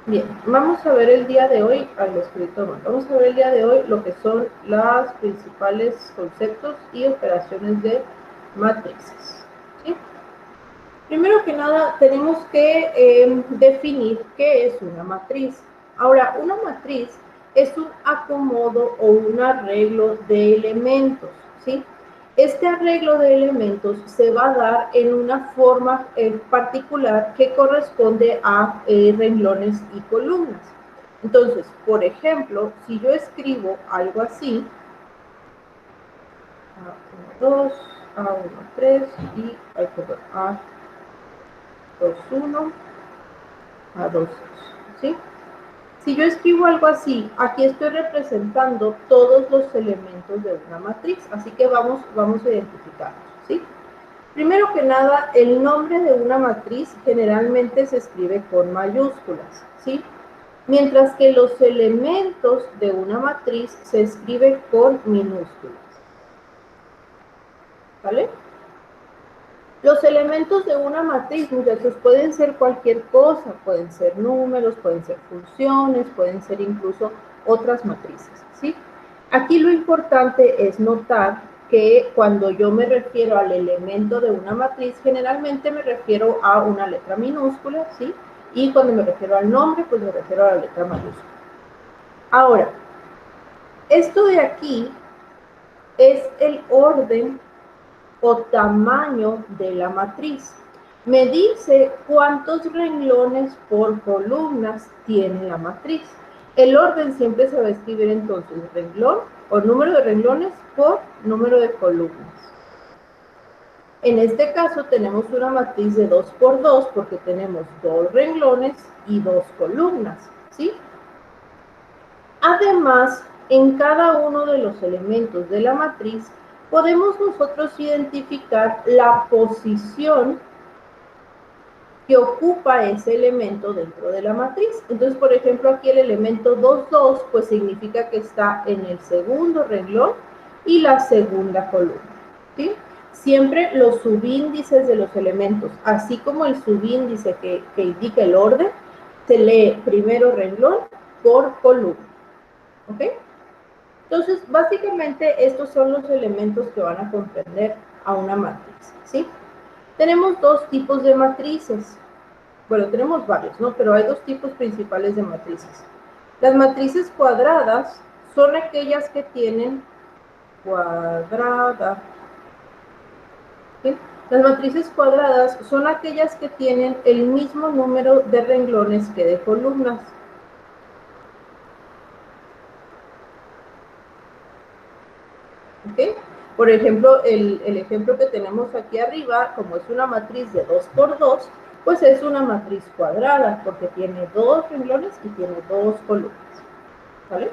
Bien, vamos a ver el día de hoy, al escritor, vamos a ver el día de hoy lo que son los principales conceptos y operaciones de matrices. ¿Sí? Primero que nada, tenemos que definir qué es una matriz. Ahora, una matriz es un acomodo o un arreglo de elementos, ¿sí? Este arreglo de elementos se va a dar en una forma particular que corresponde a renglones y columnas. Entonces, por ejemplo, si yo escribo algo así, A1, 2, A1, 3 y A2, 1, A2, ¿sí? Si yo escribo algo así, aquí estoy representando todos los elementos de una matriz, así que vamos a identificarlos, ¿sí? Primero que nada, el nombre de una matriz generalmente se escribe con mayúsculas, ¿sí? Mientras que los elementos de una matriz se escriben con minúsculas, ¿vale? Los elementos de una matriz, muchachos, pueden ser cualquier cosa, pueden ser números, pueden ser funciones, pueden ser incluso otras matrices, ¿sí? Aquí lo importante es notar que cuando yo me refiero al elemento de una matriz, generalmente me refiero a una letra minúscula, ¿sí? Y cuando me refiero al nombre, pues me refiero a la letra mayúscula. Ahora, esto de aquí es el orden o tamaño de la matriz. Me dice cuántos renglones por columnas tiene la matriz. El orden siempre se va a escribir entonces renglón o número de renglones por número de columnas. En este caso tenemos una matriz de 2 por 2 porque tenemos 2 renglones y 2 columnas, ¿sí? Además, en cada uno de los elementos de la matriz podemos nosotros identificar la posición que ocupa ese elemento dentro de la matriz. Entonces, por ejemplo, aquí el elemento 2, 2, pues significa que está en el segundo renglón y la segunda columna, ¿sí? Siempre los subíndices de los elementos, así como el subíndice que indica el orden, se lee primero renglón por columna, ¿ok? Entonces, básicamente, estos son los elementos que van a comprender a una matriz, ¿sí? Tenemos dos tipos de matrices. Bueno, tenemos varios, ¿no? Pero hay dos tipos principales de matrices. Las matrices cuadradas son aquellas que tienen cuadrada. ¿Sí? Las matrices cuadradas son aquellas que tienen el mismo número de renglones que de columnas. ¿Ok? Por ejemplo, el ejemplo que tenemos aquí arriba, como es una matriz de 2 por 2, pues es una matriz cuadrada, porque tiene 2 renglones y tiene 2 columnas. ¿Vale?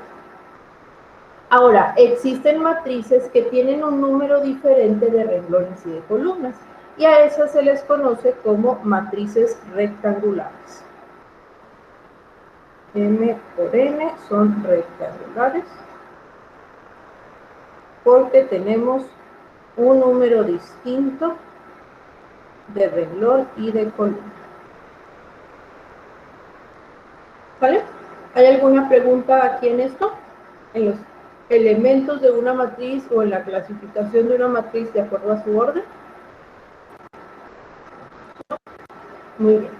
Ahora, existen matrices que tienen un número diferente de renglones y de columnas, y a esas se les conoce como matrices rectangulares. M por N son rectangulares porque tenemos un número distinto de renglón y de columna. ¿Vale? ¿Hay alguna pregunta aquí en esto? En los elementos de una matriz o en la clasificación de una matriz de acuerdo a su orden. Muy bien.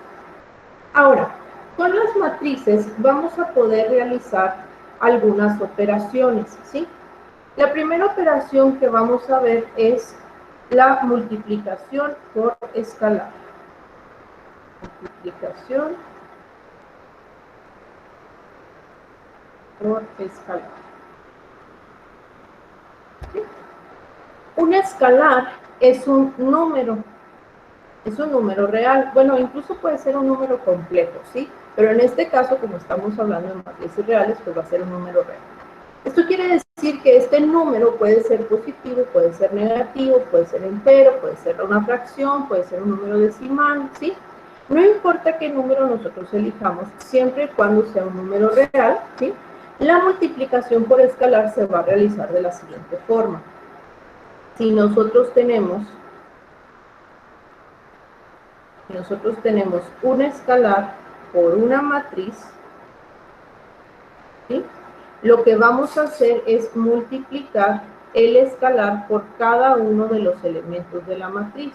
Ahora, con las matrices vamos a poder realizar algunas operaciones, ¿sí? La primera operación que vamos a ver es la multiplicación por escalar. Multiplicación por escalar. ¿Sí? Un escalar es un número real. Bueno, incluso puede ser un número complejo, ¿sí? Pero en este caso, como estamos hablando de matrices reales, pues va a ser un número real. Esto quiere decir que este número puede ser positivo, puede ser negativo, puede ser entero, puede ser una fracción, puede ser un número decimal, ¿sí? No importa qué número nosotros elijamos, siempre y cuando sea un número real, ¿sí? La multiplicación por escalar se va a realizar de la siguiente forma. Si nosotros tenemos un escalar por una matriz, ¿sí? Lo que vamos a hacer es multiplicar el escalar por cada uno de los elementos de la matriz.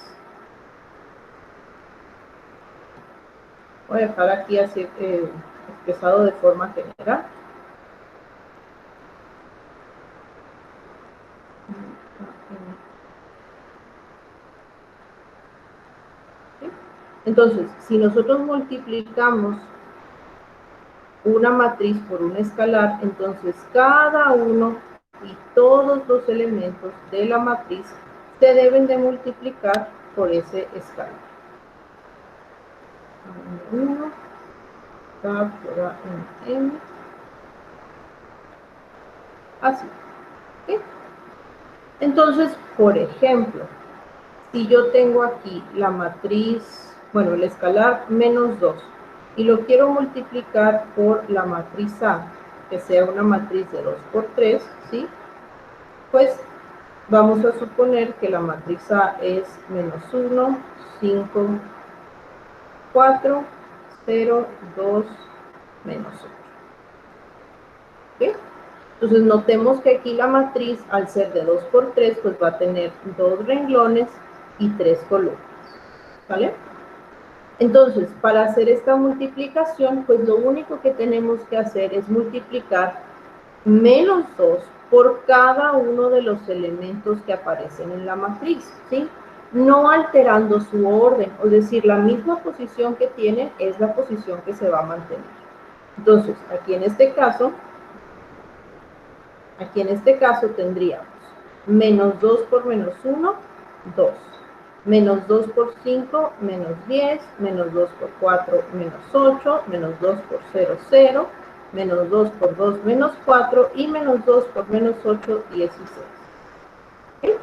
Voy a dejar aquí así expresado de forma general. ¿Sí? Entonces, si nosotros multiplicamos una matriz por un escalar, entonces cada uno y todos los elementos de la matriz se deben de multiplicar por ese escalar. 1, K por A en M, así. ¿Sí? Entonces, por ejemplo, si yo tengo aquí la matriz, bueno, el escalar menos 2, y lo quiero multiplicar por la matriz A, que sea una matriz de 2 por 3, ¿sí? Pues vamos a suponer que la matriz A es menos 1, 5, 4, 0, 2, menos 8. ¿Sí? Entonces notemos que aquí la matriz, al ser de 2 por 3, pues va a tener 2 renglones y 3 columnas. ¿Vale? Entonces, para hacer esta multiplicación, pues lo único que tenemos que hacer es multiplicar menos 2 por cada uno de los elementos que aparecen en la matriz, ¿sí? No alterando su orden, es decir, la misma posición que tienen es la posición que se va a mantener. Entonces, aquí en este caso tendríamos menos 2 por menos 1, 2. Menos 2 por 5, menos 10, menos 2 por 4, menos 8, menos 2 por 0, 0, menos 2 por 2, menos 4, y menos 2 por menos 8, 16. ¿Sí?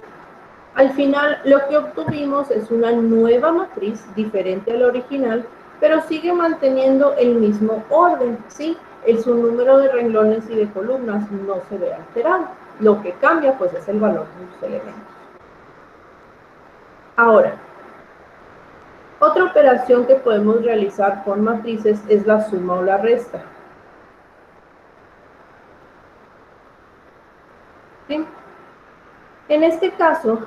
Al final, lo que obtuvimos es una nueva matriz, diferente a la original, pero sigue manteniendo el mismo orden, ¿sí? Su número de renglones y de columnas no se ve alterado. Lo que cambia, pues, es el valor de los elementos. Ahora, otra operación que podemos realizar con matrices es la suma o la resta. ¿Sí? En este caso,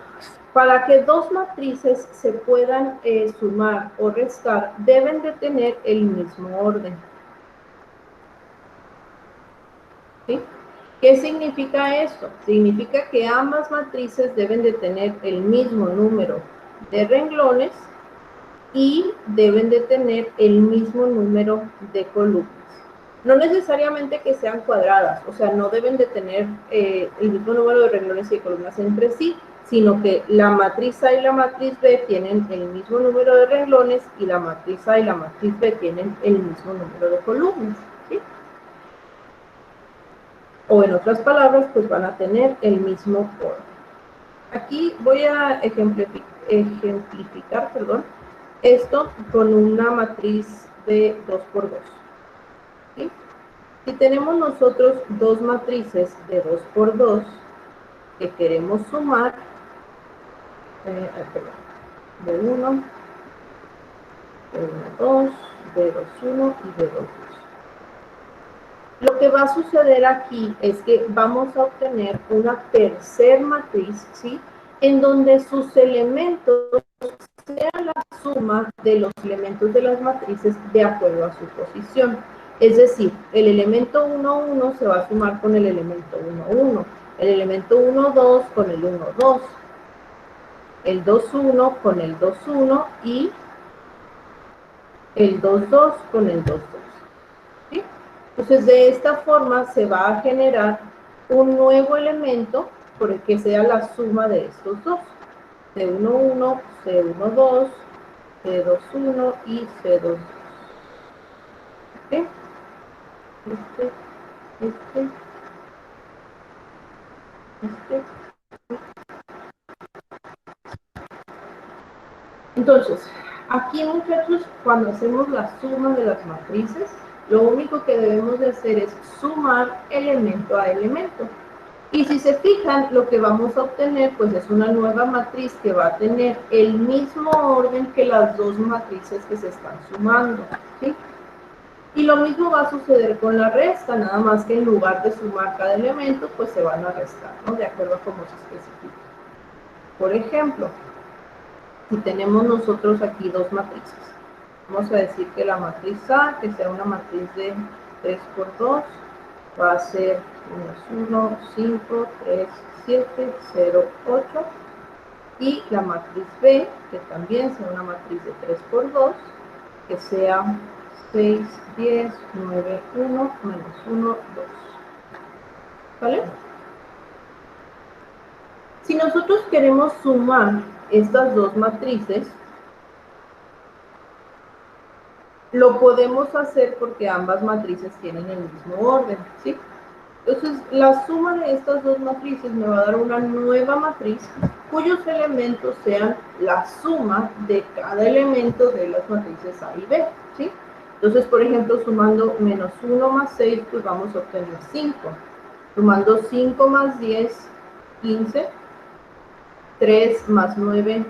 para que dos matrices se puedan sumar o restar, deben de tener el mismo orden. ¿Sí? ¿Qué significa esto? Significa que ambas matrices deben de tener el mismo número de renglones y deben de tener el mismo número de columnas. No necesariamente que sean cuadradas, o sea, no deben de tener el mismo número de renglones y de columnas entre sí, sino que la matriz A y la matriz B tienen el mismo número de renglones y la matriz A y la matriz B tienen el mismo número de columnas. ¿Sí? O en otras palabras, pues van a tener el mismo orden. Aquí voy a ejemplificar esto con una matriz de 2 por 2. ¿Sí? Si tenemos nosotros dos matrices de 2 por 2 que queremos sumar, de 1, de 1, 2, de 2, 1 y de 2, 2. Lo que va a suceder aquí es que vamos a obtener una tercer matriz, ¿sí? En donde sus elementos sean la suma de los elementos de las matrices de acuerdo a su posición. Es decir, el elemento 1, 1 se va a sumar con el elemento 1, 1, el elemento 1, 2 con el 1, 2, el 2, 1 con el 2, 1 y el 2, 2 con el 2, 2. ¿Sí? Entonces, de esta forma se va a generar un nuevo elemento por el que sea la suma de estos dos. C1, 1, C1, 2, C2, 1 y C2, 2. ¿Okay? Este. Entonces, aquí, muchachos, cuando hacemos la suma de las matrices, lo único que debemos de hacer es sumar elemento a elemento. Y si se fijan, lo que vamos a obtener, pues es una nueva matriz que va a tener el mismo orden que las dos matrices que se están sumando, ¿sí? Y lo mismo va a suceder con la resta, nada más que en lugar de sumar cada elemento, pues se van a restar, ¿no? De acuerdo a cómo se especifica. Por ejemplo, si tenemos nosotros aquí dos matrices, vamos a decir que la matriz A, que sea una matriz de 3 por 2, va a ser -1, 5, 3, 7, 0, 8. Y la matriz B, que también sea una matriz de 3 por 2, que sea 6, 10, 9, 1, -1, 2. ¿Vale? Si nosotros queremos sumar estas dos matrices, lo podemos hacer porque ambas matrices tienen el mismo orden, ¿sí? Entonces, la suma de estas dos matrices me va a dar una nueva matriz cuyos elementos sean la suma de cada elemento de las matrices A y B, ¿sí? Entonces, por ejemplo, sumando -1 más 6, pues vamos a obtener 5. Sumando 5 más 10, 15. 3 más 9,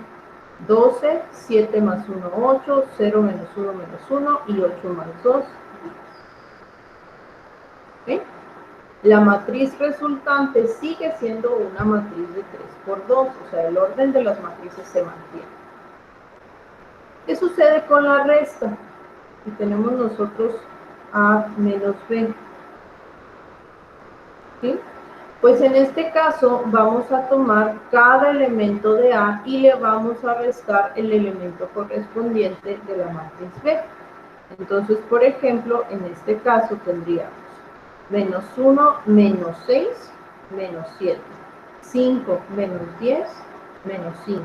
12. 7 más 1, 8. 0 menos 1, menos 1. Y 8 más 2, 10. ¿Ok? La matriz resultante sigue siendo una matriz de 3 por 2, o sea, el orden de las matrices se mantiene. ¿Qué sucede con la resta? Si tenemos nosotros A menos B, ¿sí? Pues en este caso vamos a tomar cada elemento de A y le vamos a restar el elemento correspondiente de la matriz B. Entonces, por ejemplo, en este caso tendríamos -1 menos 6 menos 7, 5 menos 10 menos 5,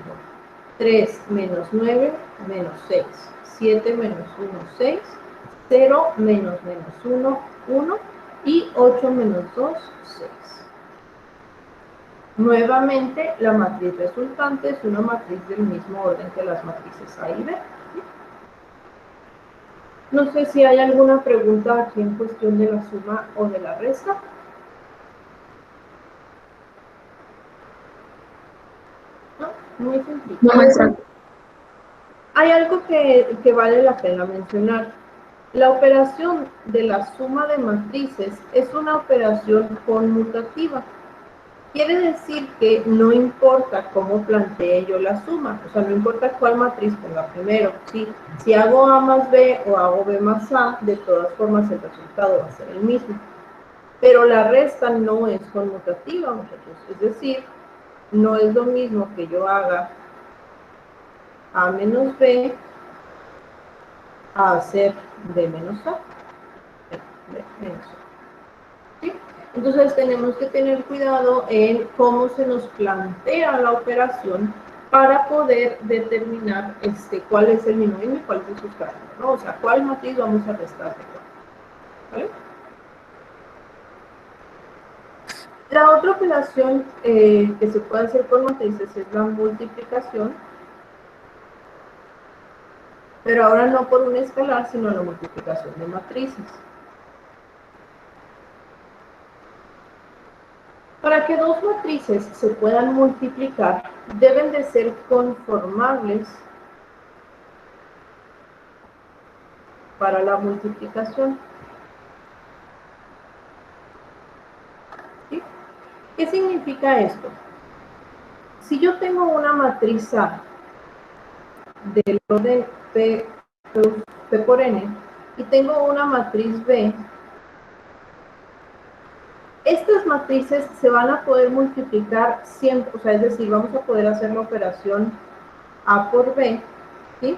3 menos 9 menos 6, 7 menos 1, 6, 0 menos 1, 1 y 8 menos 2, 6. Nuevamente, la matriz resultante es una matriz del mismo orden que las matrices A y B. No sé si hay alguna pregunta aquí en cuestión de la suma o de la resta. No, muy sencillo. No, maestra. Hay algo que vale la pena mencionar. La operación de la suma de matrices es una operación conmutativa. Quiere decir que no importa cómo plantee yo la suma, o sea, no importa cuál matriz ponga primero, ¿sí? Si hago A más B o hago B más A, de todas formas el resultado va a ser el mismo. Pero la resta no es conmutativa, muchachos, es decir, no es lo mismo que yo haga A menos B a hacer B menos A. B menos A. ¿Sí? Entonces tenemos que tener cuidado en cómo se nos plantea la operación para poder determinar cuál es el mínimo y cuál es el sustrato, ¿no? O sea, cuál matriz vamos a restar de cuál. ¿Vale? La otra operación que se puede hacer con matrices es la multiplicación, pero ahora no por un escalar, sino la multiplicación de matrices. Para que dos matrices se puedan multiplicar, deben de ser conformables para la multiplicación. ¿Sí? ¿Qué significa esto? Si yo tengo una matriz A del orden P por N y tengo una matriz B, estas matrices se van a poder multiplicar siempre, o sea, es decir, vamos a poder hacer la operación A por B, ¿sí?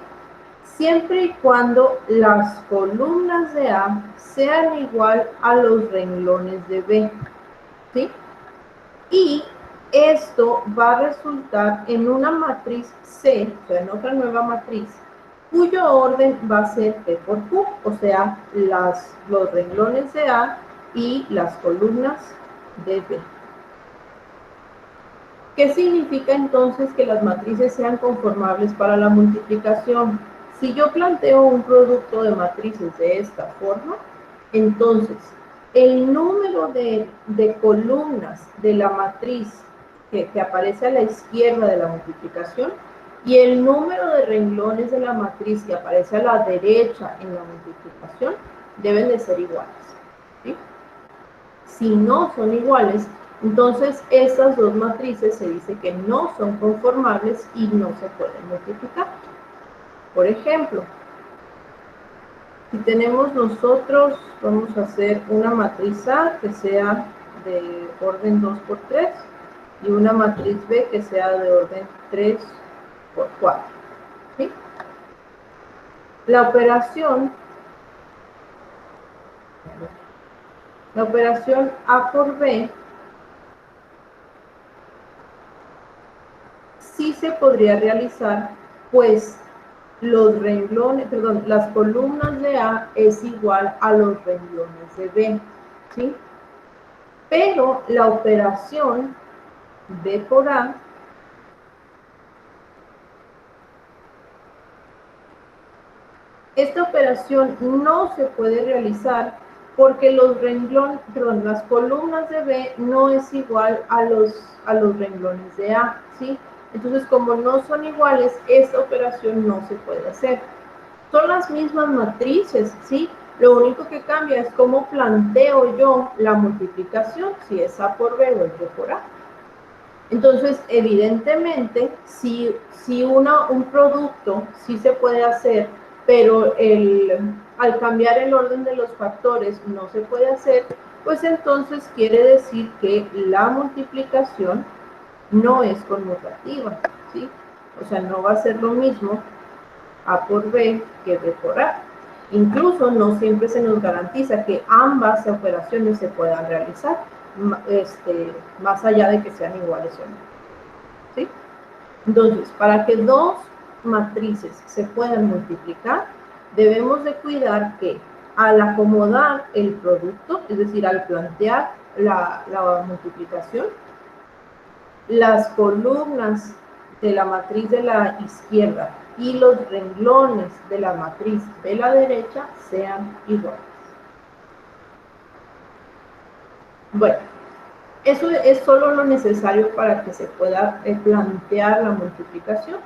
Siempre y cuando las columnas de A sean igual a los renglones de B, ¿sí? Y esto va a resultar en una matriz C, o sea, en otra nueva matriz, cuyo orden va a ser P por Q, o sea, los renglones de A y las columnas de B. ¿Qué significa entonces que las matrices sean conformables para la multiplicación? Si yo planteo un producto de matrices de esta forma, entonces el número de columnas de la matriz que aparece a la izquierda de la multiplicación y el número de renglones de la matriz que aparece a la derecha en la multiplicación deben de ser iguales, ¿sí? Si no son iguales, entonces estas dos matrices se dice que no son conformables y no se pueden multiplicar. Por ejemplo, si tenemos nosotros, vamos a hacer una matriz A que sea de orden 2 por 3 y una matriz B que sea de orden 3 por 4, ¿sí? La operación A por B sí se podría realizar, pues los renglones, perdón, las columnas de A es igual a los renglones de B, ¿sí? Pero la operación B por A esta operación no se puede realizar porque los renglones, perdón, las columnas de B no es igual a los renglones de A, ¿sí? Entonces, como no son iguales, esta operación no se puede hacer. Son las mismas matrices, ¿sí? Lo único que cambia es cómo planteo yo la multiplicación, si es A por B o es B por A. Entonces, evidentemente, si un producto sí se puede hacer, pero al cambiar el orden de los factores no se puede hacer, pues entonces quiere decir que la multiplicación no es conmutativa, ¿sí? O sea, no va a ser lo mismo A por B que B por A. Incluso no siempre se nos garantiza que ambas operaciones se puedan realizar, más allá de que sean iguales o no, ¿sí? Entonces, para que dos matrices se puedan multiplicar, debemos de cuidar que al acomodar el producto, es decir, al plantear la multiplicación, las columnas de la matriz de la izquierda y los renglones de la matriz de la derecha sean iguales. Bueno, eso es solo lo necesario para que se pueda plantear la multiplicación.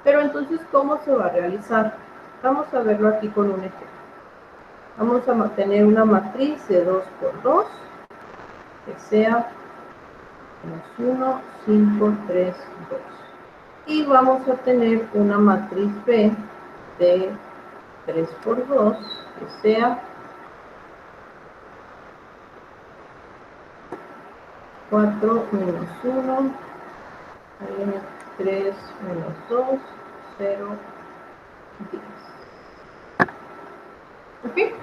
Pero entonces, ¿cómo se va a realizar? Vamos a verlo aquí con un ejemplo. Vamos a tener una matriz de 2 por 2 que sea menos 1, 5, 3, 2. Y vamos a tener una matriz B de 3 por 2 que sea 4 menos 1, 3 menos 2, 0, 10. ¿Ok?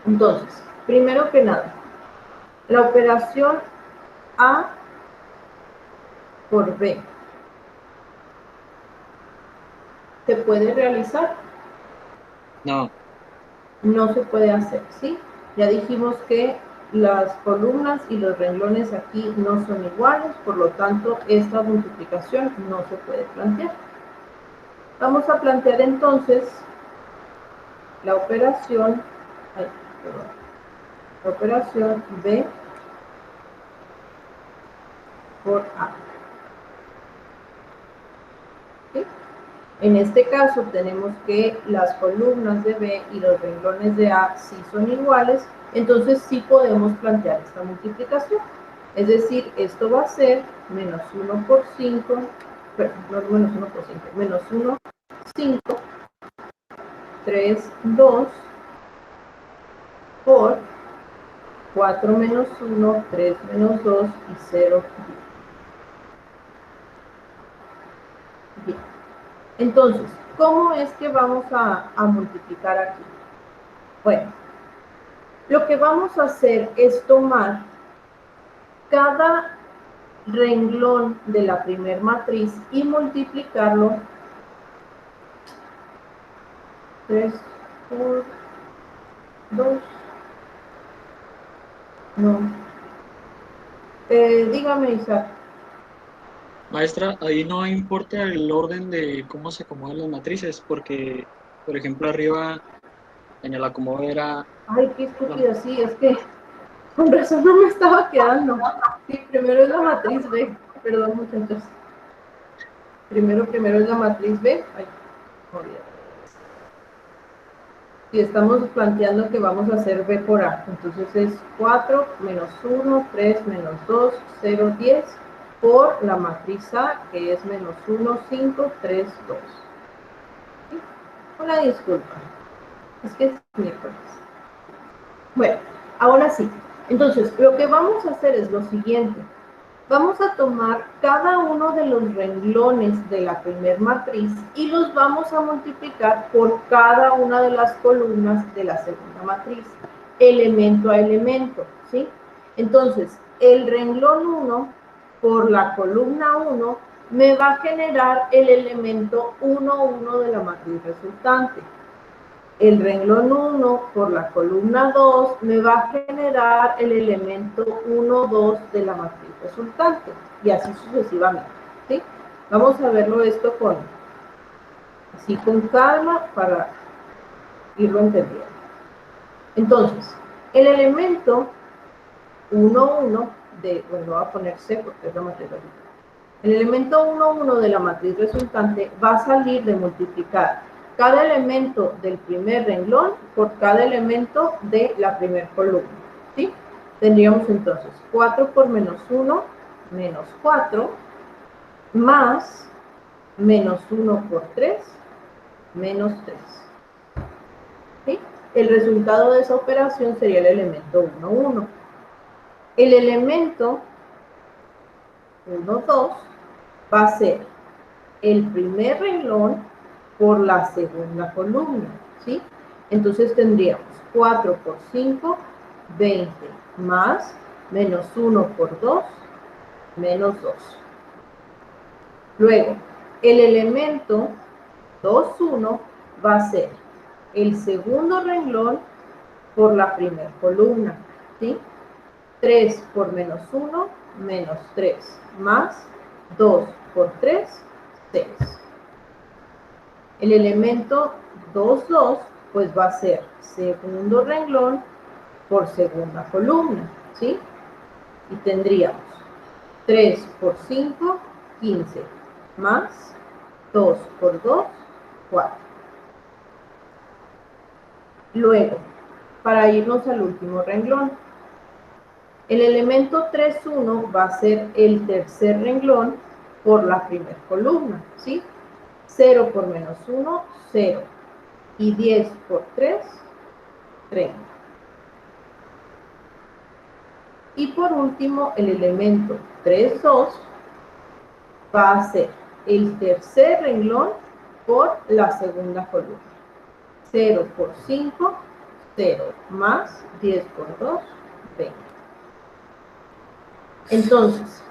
Entonces, primero que nada, la operación A por B ¿se puede realizar? No, No se puede hacer, ¿sí? Ya dijimos que las columnas y los renglones aquí no son iguales, por lo tanto, esta multiplicación no se puede plantear. Vamos a plantear entonces la operación, la operación B por A. ¿Sí? En este caso tenemos que las columnas de B y los renglones de A sí son iguales, entonces sí podemos plantear esta multiplicación. Es decir, esto va a ser menos 1 por 5, no menos 1 por 5, menos 1, 5, 3, 2, por 4 menos 1, 3 menos 2 y 0, 10. Bien. Entonces, ¿cómo es que vamos a multiplicar aquí? Bueno, lo que vamos a hacer es tomar cada renglón de la primer matriz y multiplicarlo 3 por 2. No. Dígame, Isaac. maestra, ahí no importa el orden de cómo se acomodan las matrices, porque, por ejemplo, arriba en el acomodo era... Ay, qué la- estúpida, sí, es que con razón no me estaba quedando. Sí, primero es la matriz B. Perdón, muchachos. Primero es la matriz B. Ay, olvidé. Si estamos planteando que vamos a hacer B por A, entonces es 4 menos 1, 3 menos 2, 0, 10, por la matriz A, que es menos 1, 5, 3, 2. ¿Sí? Una disculpa, es que es miércoles. Bueno, ahora sí. Entonces, lo que vamos a hacer es lo siguiente. Vamos a tomar cada uno de los renglones de la primer matriz y los vamos a multiplicar por cada una de las columnas de la segunda matriz, elemento a elemento, ¿sí? Entonces, el renglón 1 por la columna 1 me va a generar el elemento 1, 1 de la matriz resultante. El renglón 1 por la columna 2 me va a generar el elemento 1, 2 de la matriz resultante, y así sucesivamente, ¿sí? Vamos a verlo esto así con calma para irlo entendiendo. Entonces, el elemento 1, 1 de, bueno, voy a poner C porque es la matriz resultante. El elemento 1, 1 de la matriz resultante va a salir de multiplicar cada elemento del primer renglón por cada elemento de la primera columna, ¿sí? Tendríamos entonces 4 por menos 1, menos 4, más menos 1 por 3, menos 3. ¿Sí? El resultado de esa operación sería el elemento 1, 1. El elemento 1, 2 va a ser el primer renglón por la segunda columna, ¿sí? Entonces tendríamos 4 por 5, 20, más menos 1 por 2, menos 2. Luego, el elemento 2, 1 va a ser el segundo renglón por la primera columna, ¿sí? 3 por menos 1, menos 3, más 2 por 3, 6. El elemento 2, 2, pues va a ser segundo renglón por segunda columna, ¿sí? Y tendríamos 3 por 5, 15, más 2 por 2, 4. Luego, para irnos al último renglón, el elemento 3, 1 va a ser el tercer renglón por la primera columna, ¿sí? 0 por menos 1, 0. Y 10 por 3, 30. Y por último, el elemento 3, 2 va a ser el tercer renglón por la segunda columna. 0 por 5, 0, más 10 por 2, 20. Entonces,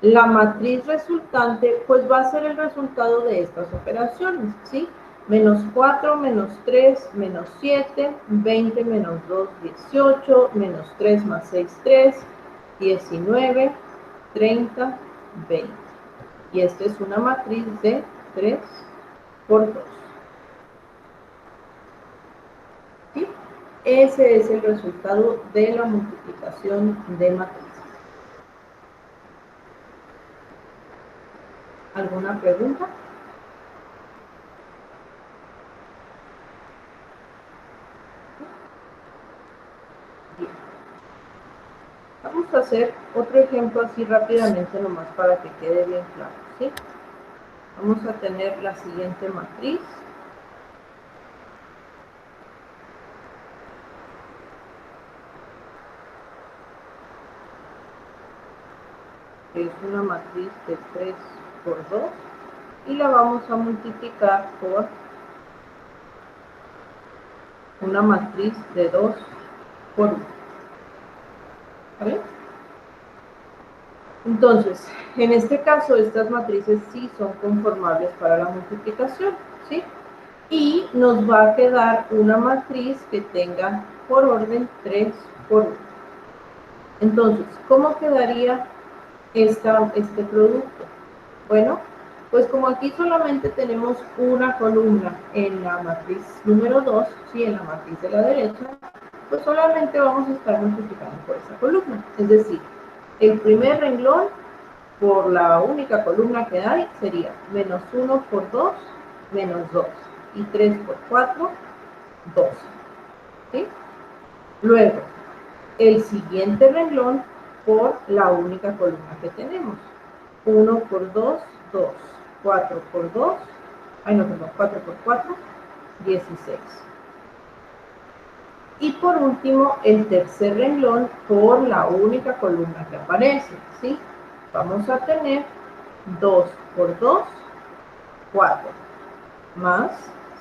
la matriz resultante, pues va a ser el resultado de estas operaciones, ¿sí? Menos 4, menos 3, menos 7, 20 menos 2, 18, menos 3 más 6, 3, 19, 30, 20. Y esta es una matriz de 3 por 2. ¿Sí? Ese es el resultado de la multiplicación de matrices. ¿Alguna pregunta? Bien. Vamos a hacer otro ejemplo así rápidamente nomás para que quede bien claro, ¿sí? Vamos a tener la siguiente matriz. Es una matriz de 3 por 2 y la vamos a multiplicar por una matriz de 2 por 1. ¿Vale? Entonces, en este caso, estas matrices sí son conformables para la multiplicación, ¿sí? Y nos va a quedar una matriz que tenga por orden 3 por 1. Entonces, ¿cómo quedaría este producto? Bueno, pues como aquí solamente tenemos una columna en la matriz número 2, ¿sí? En la matriz de la derecha, pues solamente vamos a estar multiplicando por esa columna. Es decir, el primer renglón por la única columna que hay sería menos 1 por 2, menos 2. y 3 por 4, 12. ¿Sí? Luego, el siguiente renglón por la única columna que tenemos. 1 por 2, 2. 4 por 2, 4 por 4, 16. Y por último, el tercer renglón por la única columna que aparece, ¿sí? Vamos a tener 2 por 2, 4, más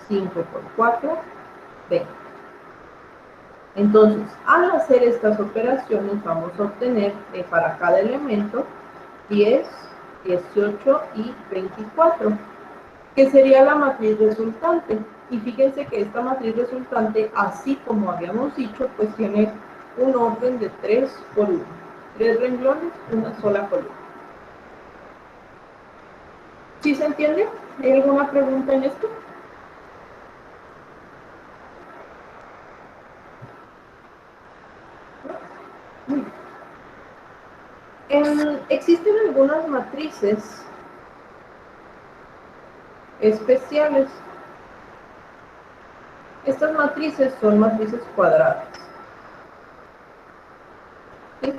5 por 4, 20. Entonces, al hacer estas operaciones, vamos a obtener para cada elemento 10, 18 y 24, que sería la matriz resultante. Y fíjense que esta matriz resultante, así como habíamos dicho, pues tiene un orden de 3 por 1. 3 renglones, una sola columna. ¿Sí se entiende? ¿Hay alguna pregunta en esto? Muy bien. Existen algunas matrices especiales. Estas matrices son matrices cuadradas. ¿Sí?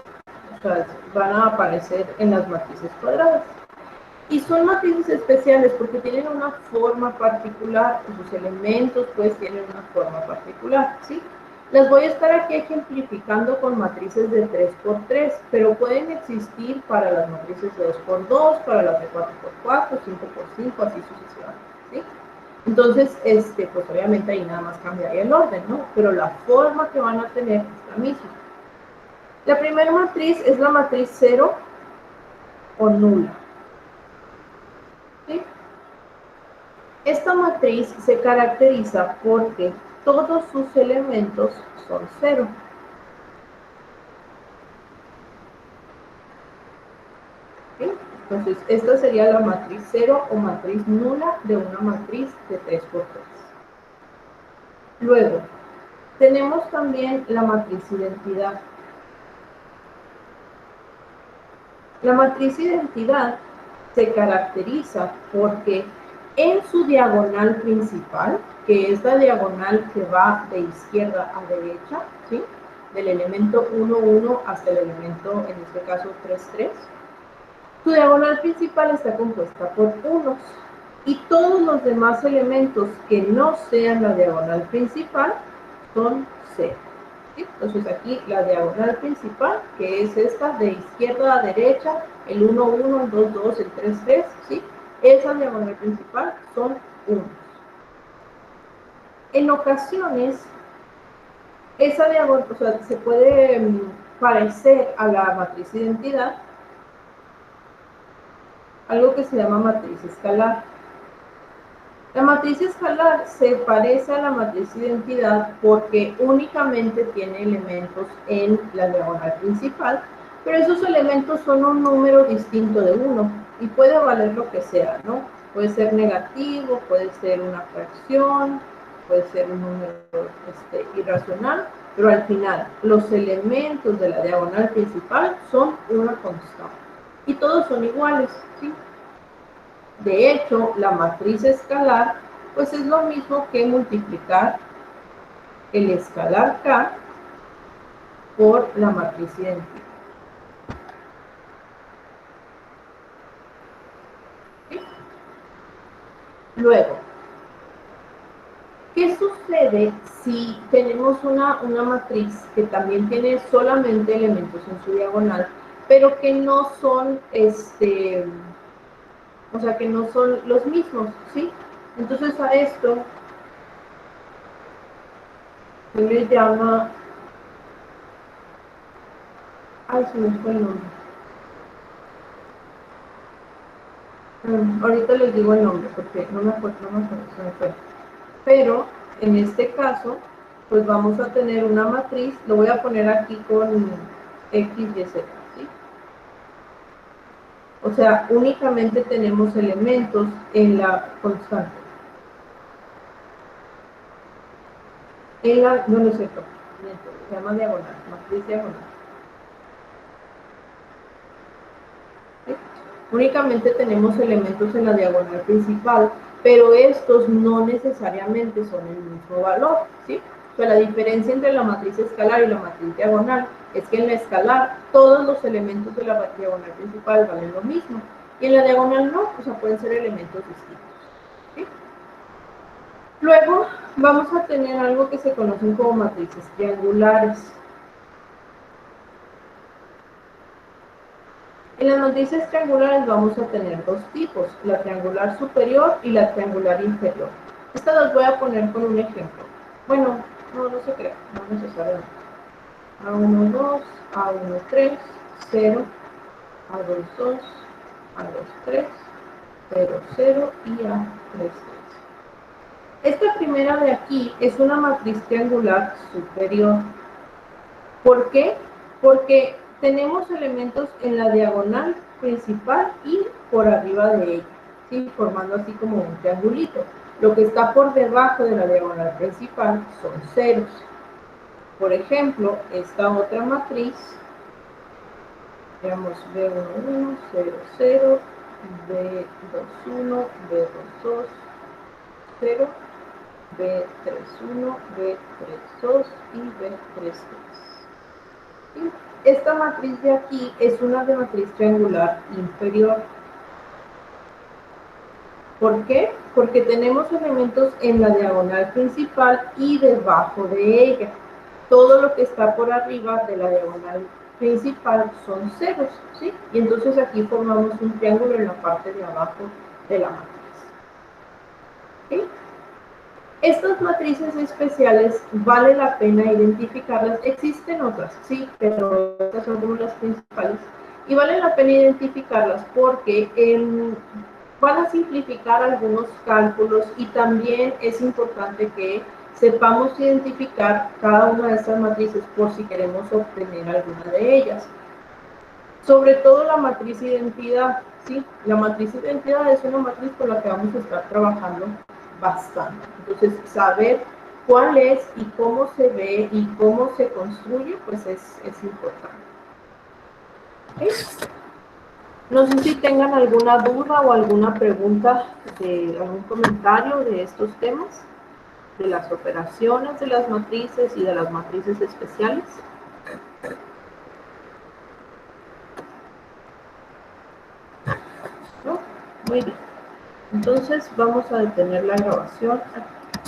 O sea, van a aparecer en las matrices cuadradas. Y son matrices especiales porque tienen una forma particular, sus elementos pues tienen una forma particular, ¿sí? Las voy a estar aquí ejemplificando con matrices de 3 por 3, pero pueden existir para las matrices de 2 por 2, para las de 4 por 4, 5 por 5, así sucesivamente, ¿sí? Entonces, pues obviamente ahí nada más cambiaría el orden, ¿no? Pero la forma que van a tener es la misma. La primera matriz es la matriz 0 o nula. ¿Sí? Esta matriz se caracteriza porque todos sus elementos son 0. ¿Sí? Entonces, esta sería la matriz 0 o matriz nula de una matriz de 3 por 3. Luego, tenemos también la matriz identidad. La matriz identidad se caracteriza porque en su diagonal principal, que es la diagonal que va de izquierda a derecha, ¿sí? Del elemento 1, 1 hasta el elemento, en este caso 3, 3, su diagonal principal está compuesta por unos, y todos los demás elementos que no sean la diagonal principal son 0. ¿Sí? Entonces aquí la diagonal principal, que es esta de izquierda a derecha, el 1, 1, el 2, 2, el 3, 3, ¿sí? Esa diagonal principal son 1. En ocasiones, esa diagonal, o sea, se puede parecer a la matriz identidad, algo que se llama matriz escalar. La matriz escalar se parece a la matriz identidad porque únicamente tiene elementos en la diagonal principal, pero esos elementos son un número distinto de 1 y puede valer lo que sea, ¿no? Puede ser negativo, puede ser una fracción, puede ser un número irracional, pero al final los elementos de la diagonal principal son una constante y todos son iguales, ¿sí? De hecho, la matriz escalar, pues es lo mismo que multiplicar el escalar K por la matriz identidad. ¿Sí? Luego, ¿qué sucede si tenemos una matriz que también tiene solamente elementos en su diagonal, pero que no son, o sea, que no son los mismos, ¿sí? Entonces a esto se le llama... Ay, se me fue el nombre. Ahorita les digo el nombre porque no me acuerdo, se me fue. Pero en este caso, pues vamos a tener una matriz, lo voy a poner aquí con X, Y, Z, ¿sí? O sea, únicamente tenemos elementos en la constante. En la, no, no es cierto, se llama diagonal, matriz diagonal. ¿Sí? Únicamente tenemos elementos en la diagonal principal, pero estos no necesariamente son el mismo valor, ¿sí? O sea, la diferencia entre la matriz escalar y la matriz diagonal es que en la escalar todos los elementos de la diagonal principal valen lo mismo, y en la diagonal no, o sea, pueden ser elementos distintos, ¿sí? Luego vamos a tener algo que se conocen como matrices triangulares. En las matrices triangulares vamos a tener dos tipos, la triangular superior y la triangular inferior. Estas las voy a poner con un ejemplo. Bueno, no se crea, no necesariamente. A1, 2, A1, 3, 0, A2, 2, A2, 3, 0, 0 y A3, 3. Esta primera de aquí es una matriz triangular superior. ¿Por qué? Porque tenemos elementos en la diagonal principal y por arriba de ella, ¿sí? Formando así como un triangulito. Lo que está por debajo de la diagonal principal son ceros. Por ejemplo, esta otra matriz, veamos B11, 0, 0, B21, B22, 0, B31, B32 y B33. Esta matriz de aquí es una de matriz triangular inferior. ¿Por qué? Porque tenemos elementos en la diagonal principal y debajo de ella. Todo lo que está por arriba de la diagonal principal son ceros, ¿sí? Y entonces aquí formamos un triángulo en la parte de abajo de la matriz. ¿Sí? Estas matrices especiales vale la pena identificarlas. Existen otras, sí, pero estas son como las principales. Y vale la pena identificarlas porque van a simplificar algunos cálculos y también es importante que sepamos identificar cada una de estas matrices por si queremos obtener alguna de ellas. Sobre todo la matriz identidad, ¿sí? La matriz identidad es una matriz con la que vamos a estar trabajando bastante. Entonces, saber cuál es y cómo se ve y cómo se construye, pues es importante. ¿Okay? No sé si tengan alguna duda o alguna pregunta, algún comentario de estos temas, de las operaciones de las matrices y de las matrices especiales. ¿No? Muy bien. Entonces vamos a detener la grabación aquí.